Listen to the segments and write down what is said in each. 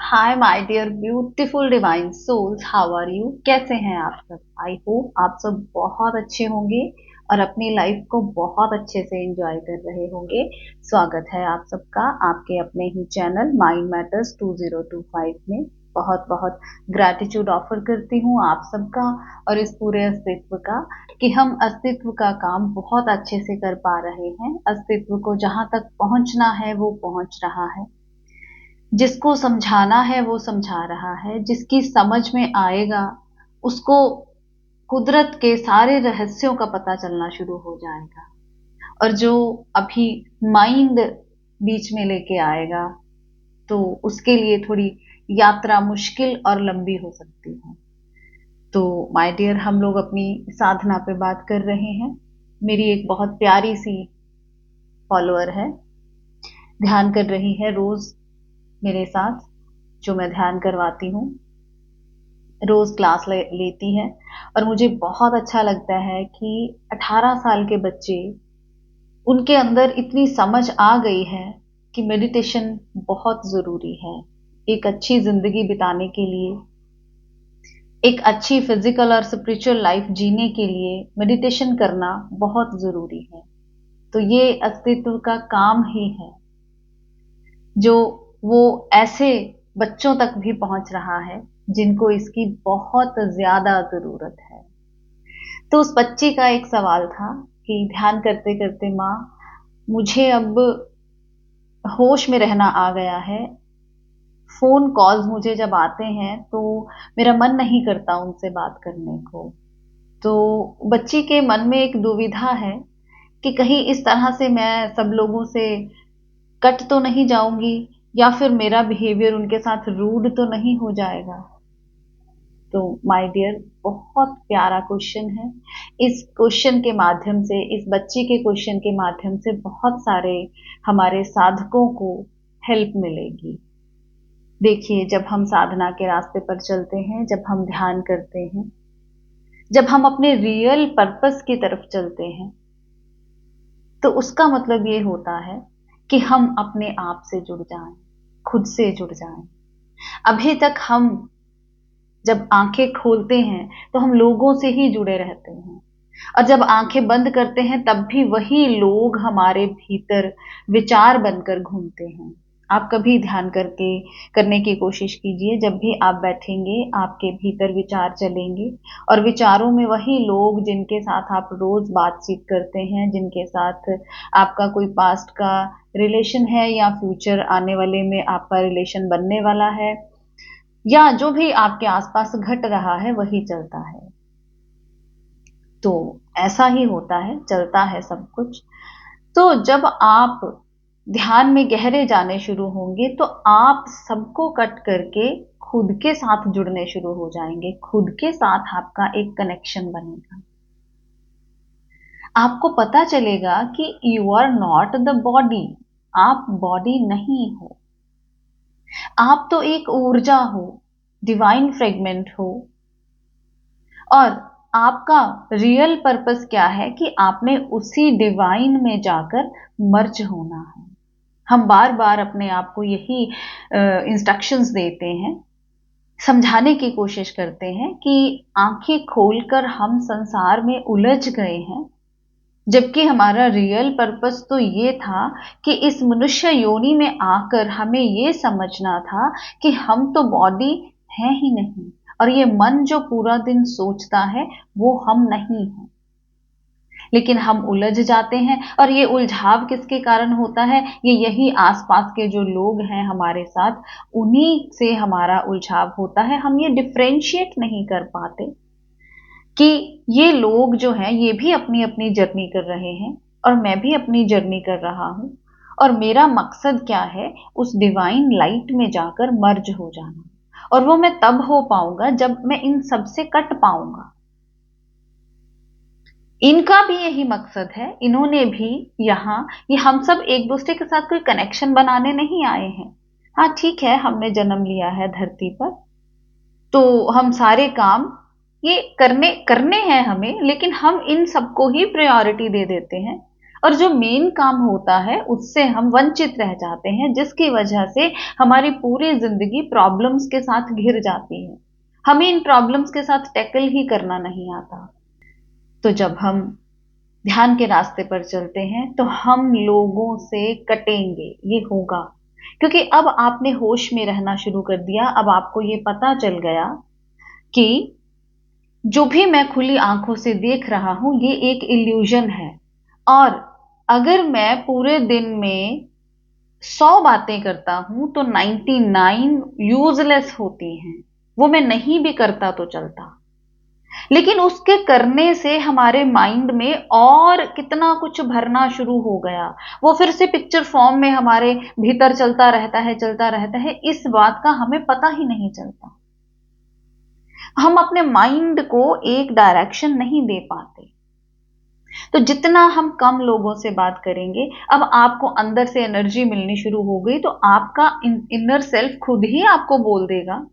Hi my dear beautiful divine souls, how are you? कैसे हैं आप सब? आई होप आप सब बहुत अच्छे होंगे और अपनी लाइफ को बहुत अच्छे से एंजॉय कर रहे होंगे। स्वागत है आप सबका आपके अपने ही चैनल माइंड मैटर्स 2025 में। बहुत बहुत ग्रैटिट्यूड ऑफर करती हूँ आप सबका और इस पूरे अस्तित्व का कि हम अस्तित्व का काम बहुत अच्छे से कर पा रहे हैं। अस्तित्व को जहां तक पहुंचना है वो पहुंच रहा है, जिसको समझाना है वो समझा रहा है, जिसकी समझ में आएगा उसको कुदरत के सारे रहस्यों का पता चलना शुरू हो जाएगा। और जो अभी माइंड बीच में लेके आएगा तो उसके लिए थोड़ी यात्रा मुश्किल और लंबी हो सकती है। तो माय डियर, हम लोग अपनी साधना पे बात कर रहे हैं। मेरी एक बहुत प्यारी सी फॉलोअर है, ध्यान कर रही है रोज मेरे साथ, जो मैं ध्यान करवाती हूँ। रोज क्लास लेती है और मुझे बहुत अच्छा लगता है कि 18 साल के बच्चे, उनके अंदर इतनी समझ आ गई है कि मेडिटेशन बहुत जरूरी है। एक अच्छी जिंदगी बिताने के लिए, एक अच्छी फिजिकल और स्पिरिचुअल लाइफ जीने के लिए मेडिटेशन करना बहुत जरूरी है। तो ये अस्तित्व का काम ही है जो वो ऐसे बच्चों तक भी पहुंच रहा है जिनको इसकी बहुत ज्यादा जरूरत है। तो उस बच्ची का एक सवाल था कि ध्यान करते करते माँ, मुझे अब होश में रहना आ गया है। फोन कॉल्स मुझे जब आते हैं तो मेरा मन नहीं करता उनसे बात करने को। तो बच्ची के मन में एक दुविधा है कि कहीं इस तरह से मैं सब लोगों से कट तो नहीं जाऊंगी, या फिर मेरा बिहेवियर उनके साथ रूड तो नहीं हो जाएगा। तो माय डियर, बहुत प्यारा क्वेश्चन है। इस क्वेश्चन के माध्यम से, इस बच्ची के क्वेश्चन के माध्यम से बहुत सारे हमारे साधकों को हेल्प मिलेगी। देखिए, जब हम साधना के रास्ते पर चलते हैं, जब हम ध्यान करते हैं, जब हम अपने रियल पर्पस की तरफ चलते हैं, तो उसका मतलब ये होता है कि हम अपने आप से जुड़ जाएं, खुद से जुड़ जाएं। अभी तक हम जब आंखें खोलते हैं तो हम लोगों से ही जुड़े रहते हैं, और जब आंखें बंद करते हैं तब भी वही लोग हमारे भीतर विचार बनकर घूमते हैं। आप कभी ध्यान करने की कोशिश कीजिए। जब भी आप बैठेंगे आपके भीतर विचार चलेंगे, और विचारों में वही लोग जिनके साथ आप रोज बातचीत करते हैं, जिनके साथ आपका कोई पास्ट का रिलेशन है या फ्यूचर आने वाले में आपका रिलेशन बनने वाला है, या जो भी आपके आसपास घट रहा है वही चलता है। तो ऐसा ही होता है, चलता है सब कुछ। तो जब आप ध्यान में गहरे जाने शुरू होंगे तो आप सबको कट करके खुद के साथ जुड़ने शुरू हो जाएंगे। खुद के साथ आपका एक कनेक्शन बनेगा। आपको पता चलेगा कि you are not the body. आप बॉडी नहीं हो। आप तो एक ऊर्जा हो, डिवाइन फ्रेगमेंट हो। और आपका रियल पर्पस क्या है कि आपने उसी डिवाइन में जाकर मर्ज होना है। हम बार बार अपने आप को यही इंस्ट्रक्शंस देते हैं, समझाने की कोशिश करते हैं कि आंखें खोलकर हम संसार में उलझ गए हैं, जबकि हमारा रियल पर्पस तो ये था कि इस मनुष्य योनि में आकर हमें ये समझना था कि हम तो बॉडी है ही नहीं, और ये मन जो पूरा दिन सोचता है वो हम नहीं हैं। लेकिन हम उलझ जाते हैं, और ये उलझाव किसके कारण होता है? ये यही आसपास के जो लोग हैं हमारे साथ, उन्हीं से हमारा उलझाव होता है। हम ये डिफरेंशिएट नहीं कर पाते कि ये लोग जो हैं ये भी अपनी अपनी जर्नी कर रहे हैं और मैं भी अपनी जर्नी कर रहा हूं, और मेरा मकसद क्या है? उस डिवाइन लाइट में जाकर मर्ज हो जाना। और वो मैं तब हो पाऊंगा जब मैं इन सब से कट पाऊंगा। इनका भी यही मकसद है। इन्होंने भी यहाँ, ये हम सब एक दूसरे के साथ कोई कनेक्शन बनाने नहीं आए हैं। हाँ ठीक है, हमने जन्म लिया है धरती पर, तो हम सारे काम ये करने करने हैं हमें, लेकिन हम इन सबको ही प्रायोरिटी दे देते हैं और जो मेन काम होता है उससे हम वंचित रह जाते हैं, जिसकी वजह से हमारी पूरी जिंदगी प्रॉब्लम्स के साथ घिर जाती है। हमें इन प्रॉब्लम्स के साथ टैकल ही करना नहीं आता। तो जब हम ध्यान के रास्ते पर चलते हैं तो हम लोगों से कटेंगे, ये होगा। क्योंकि अब आपने होश में रहना शुरू कर दिया। अब आपको ये पता चल गया कि जो भी मैं खुली आंखों से देख रहा हूं ये एक इल्यूजन है। और अगर मैं पूरे दिन में 100 बातें करता हूं तो 99 यूजलेस होती हैं। वो मैं नहीं भी करता तो चलता, लेकिन उसके करने से हमारे माइंड में और कितना कुछ भरना शुरू हो गया। वो फिर से पिक्चर फॉर्म में हमारे भीतर चलता रहता है। इस बात का हमें पता ही नहीं चलता। हम अपने माइंड को एक डायरेक्शन नहीं दे पाते। तो जितना हम कम लोगों से बात करेंगे, अब आपको अंदर से एनर्जी मिलनी शुरू हो गई तो आपका इनर सेल्फ खुद ही आपको बोल देगा।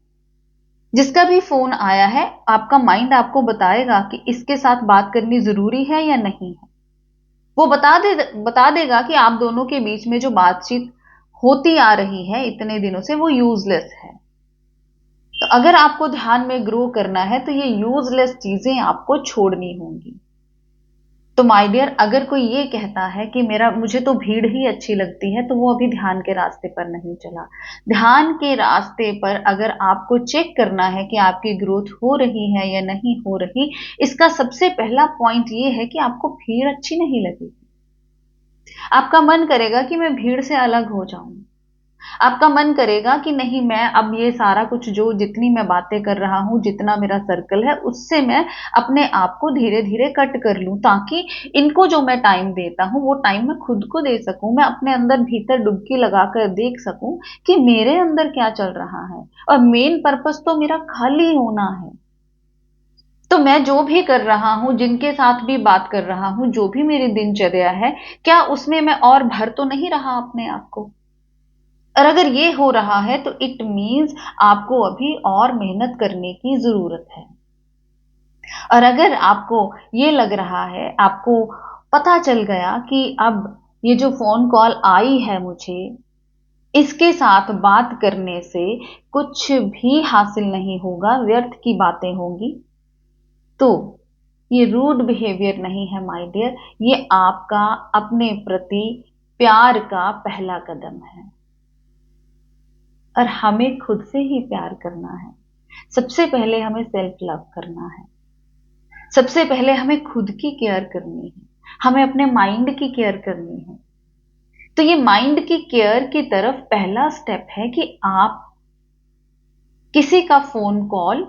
जिसका भी फोन आया है, आपका माइंड आपको बताएगा कि इसके साथ बात करनी जरूरी है या नहीं है। वो बता देगा कि आप दोनों के बीच में जो बातचीत होती आ रही है इतने दिनों से वो यूजलेस है। तो अगर आपको ध्यान में ग्रो करना है तो ये यूजलेस चीजें आपको छोड़नी होंगी। तो माय डियर, अगर कोई ये कहता है कि मुझे तो भीड़ ही अच्छी लगती है, तो वो अभी ध्यान के रास्ते पर नहीं चला। ध्यान के रास्ते पर अगर आपको चेक करना है कि आपकी ग्रोथ हो रही है या नहीं हो रही, इसका सबसे पहला पॉइंट ये है कि आपको भीड़ अच्छी नहीं लगेगी। आपका मन करेगा कि मैं भीड़ से अलग हो जाऊं। आपका मन करेगा कि नहीं, मैं अब ये सारा कुछ जो जितनी मैं बातें कर रहा हूं, जितना मेरा सर्कल है, उससे मैं अपने आप को धीरे धीरे कट कर लूं, ताकि इनको जो मैं टाइम देता हूं वो टाइम मैं खुद को दे सकूं। मैं अपने अंदर भीतर डुबकी लगाकर देख सकूं कि मेरे अंदर क्या चल रहा है। और मेन पर्पस तो मेरा खाली होना है। तो मैं जो भी कर रहा हूं, जिनके साथ भी बात कर रहा हूं, जो भी मेरी दिनचर्या है, क्या उसमें मैं और भर तो नहीं रहा अपने आप को? और अगर ये हो रहा है तो इट मीन्स आपको अभी और मेहनत करने की जरूरत है। और अगर आपको ये लग रहा है, आपको पता चल गया कि अब ये जो फोन कॉल आई है मुझे, इसके साथ बात करने से कुछ भी हासिल नहीं होगा, व्यर्थ की बातें होंगी, तो ये रूड बिहेवियर नहीं है माय डियर। ये आपका अपने प्रति प्यार का पहला कदम है। और हमें खुद से ही प्यार करना है। सबसे पहले हमें सेल्फ लव करना है। सबसे पहले हमें खुद की केयर करनी है। हमें अपने माइंड की केयर करनी है। तो ये माइंड की केयर की तरफ पहला स्टेप है कि आप किसी का फोन कॉल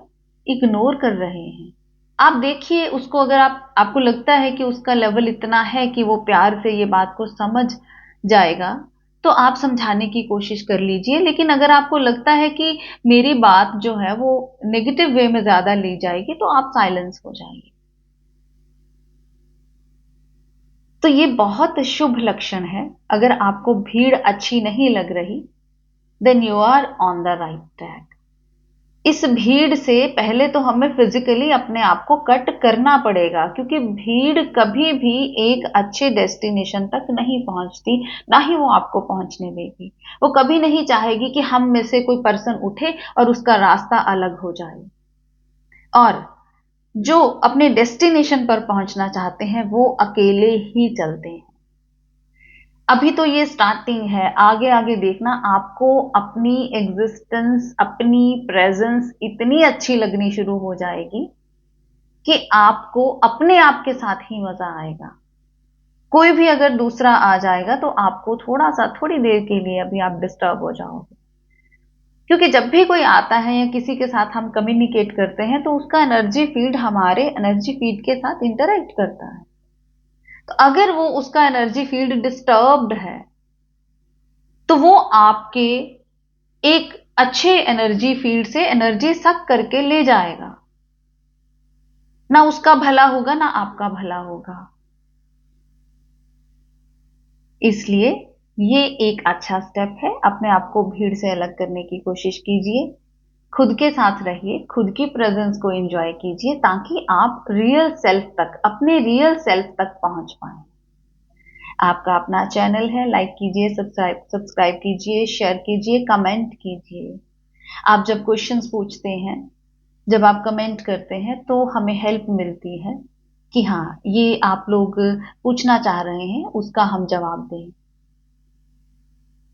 इग्नोर कर रहे हैं। आप देखिए उसको, अगर आपको लगता है कि उसका लेवल इतना है कि वो प्यार से ये बात को समझ जाएगा, तो आप समझाने की कोशिश कर लीजिए। लेकिन अगर आपको लगता है कि मेरी बात जो है वो नेगेटिव वे में ज्यादा ली जाएगी, तो आप साइलेंस हो जाइए। तो ये बहुत शुभ लक्षण है। अगर आपको भीड़ अच्छी नहीं लग रही, then you are on the right track. इस भीड़ से पहले तो हमें फिजिकली अपने आप को कट करना पड़ेगा, क्योंकि भीड़ कभी भी एक अच्छे डेस्टिनेशन तक नहीं पहुंचती, ना ही वो आपको पहुंचने देगी। वो कभी नहीं चाहेगी कि हम में से कोई पर्सन उठे और उसका रास्ता अलग हो जाए। और जो अपने डेस्टिनेशन पर पहुंचना चाहते हैं वो अकेले ही चलते हैं। अभी तो ये स्टार्टिंग है, आगे आगे देखना आपको अपनी एग्जिस्टेंस, अपनी प्रेजेंस इतनी अच्छी लगनी शुरू हो जाएगी कि आपको अपने आप के साथ ही मजा आएगा। कोई भी अगर दूसरा आ जाएगा तो आपको थोड़ी देर के लिए अभी आप डिस्टर्ब हो जाओगे। क्योंकि जब भी कोई आता है या किसी के साथ हम कम्युनिकेट करते हैं तो उसका एनर्जी फील्ड हमारे एनर्जी फील्ड के साथ इंटरेक्ट करता है। तो अगर वो उसका एनर्जी फील्ड डिस्टर्ब्ड है तो वो आपके एक अच्छे एनर्जी फील्ड से एनर्जी सक करके ले जाएगा। ना उसका भला होगा ना आपका भला होगा। इसलिए ये एक अच्छा स्टेप है। अपने आप को भीड़ से अलग करने की कोशिश कीजिए। खुद के साथ रहिए, खुद की प्रेजेंस को एंजॉय कीजिए, ताकि आप रियल सेल्फ तक, अपने रियल सेल्फ तक पहुंच पाए। आपका अपना चैनल है, लाइक कीजिए, सब्सक्राइब कीजिए, शेयर कीजिए, कमेंट कीजिए। आप जब क्वेश्चंस पूछते हैं, जब आप कमेंट करते हैं तो हमें हेल्प मिलती है कि हाँ, ये आप लोग पूछना चाह रहे हैं, उसका हम जवाब दें।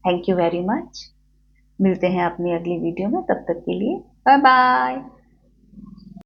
Thank you very much. मिलते हैं अपनी अगली वीडियो में, तब तक के लिए बाय बाय।